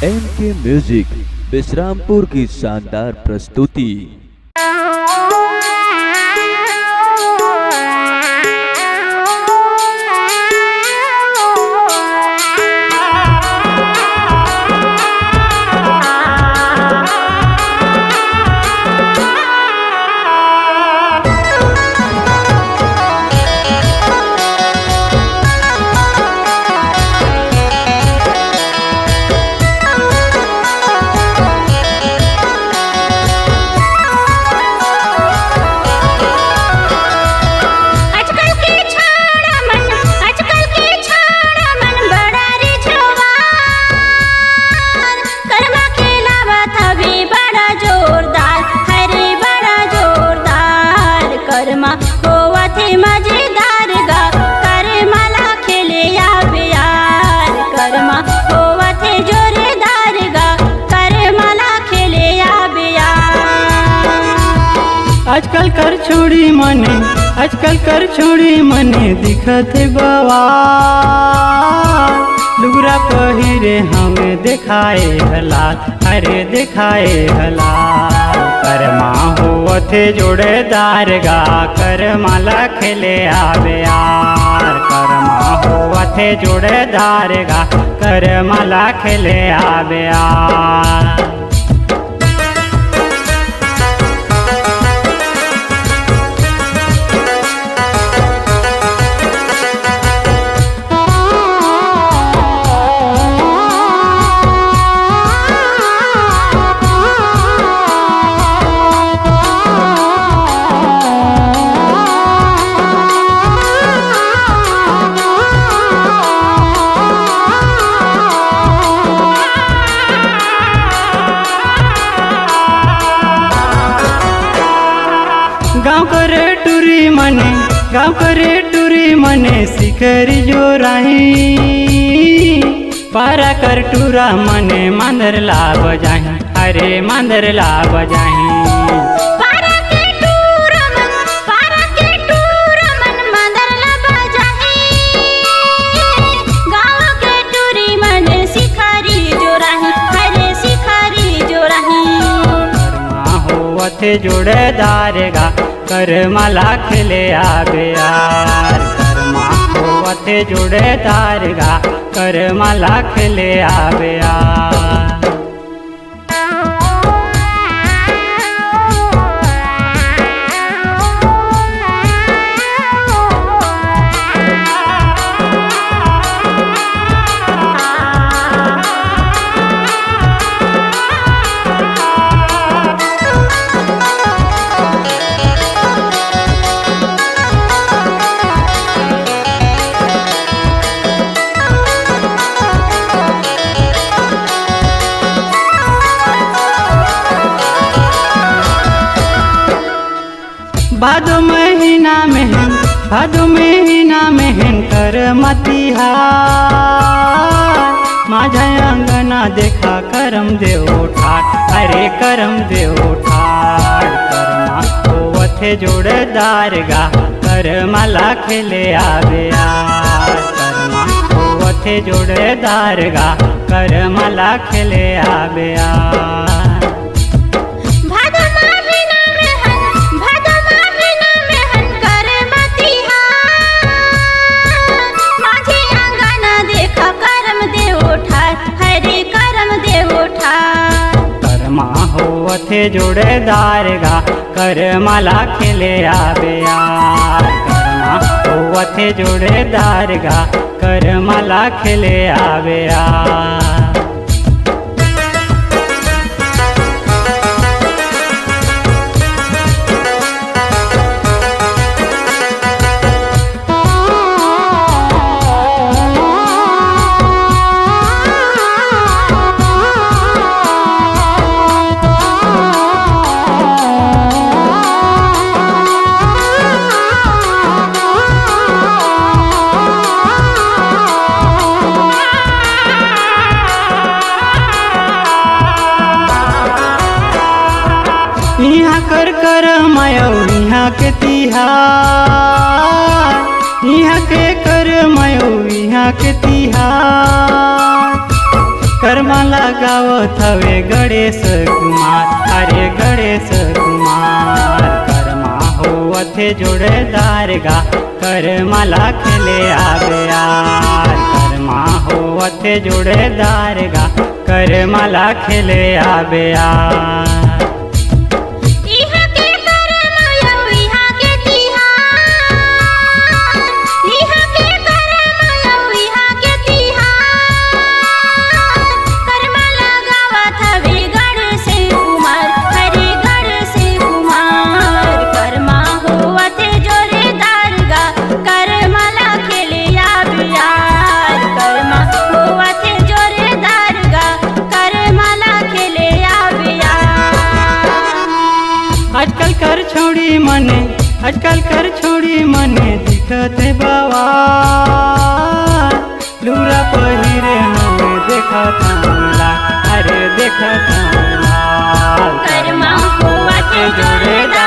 एनके music Vishrampur की शानदार प्रस्तुति। आजकल कर छोड़ी मने दिखत बवा लुगरा पहिरे हमें दिखाए हलात अरे दिखाए हलात करमा होवथे जोड़ेदार गा कर माला खेले आवे यार करमा होवथे जोड़ेदार गा कर माला खेले आवे यार। गाँव करे टूरी मने शिखरी जो राही पारा कर टूरा मने मांदर ला बजाही अरे मांदर ला बजाही जोड़ेदार गा कर माला खेले आवे यार करमा होवथे जोड़ेदार गा कर माला खेले आवे यार। भादो महीना में कर मतिहार माझा अंगना देखा करम देव ठाट अरे करम देव ठाट करमा होवथे जोड़ेदार गा कर माला खेले आवे यार करमा होवथे जोड़ेदार गा कर माला खेले आवे यार। होवथे जोड़ेदार गा कर माला खेले आवे यार करमा होवथे जोड़ेदार गा कर माला खेले आवे यार। कर मायो यहाँ के तिहार यहाँ के कर मायो यहाँ के तिहार कर्मा लगा गावत हवे गणेश कुमार अरे गणेश कुमार कर्मा होवथे जोड़ेदार गा करमाला खेले आवे यार कर्मा होवथे जोड़ेदार गा करमाला खेले आवे यार आजकल कर छोड़ी मने दिखत बाबा लूरा पहिरे हमें देखत हमला अरे देखत हमला कर्मा होवथे जोड़ेदार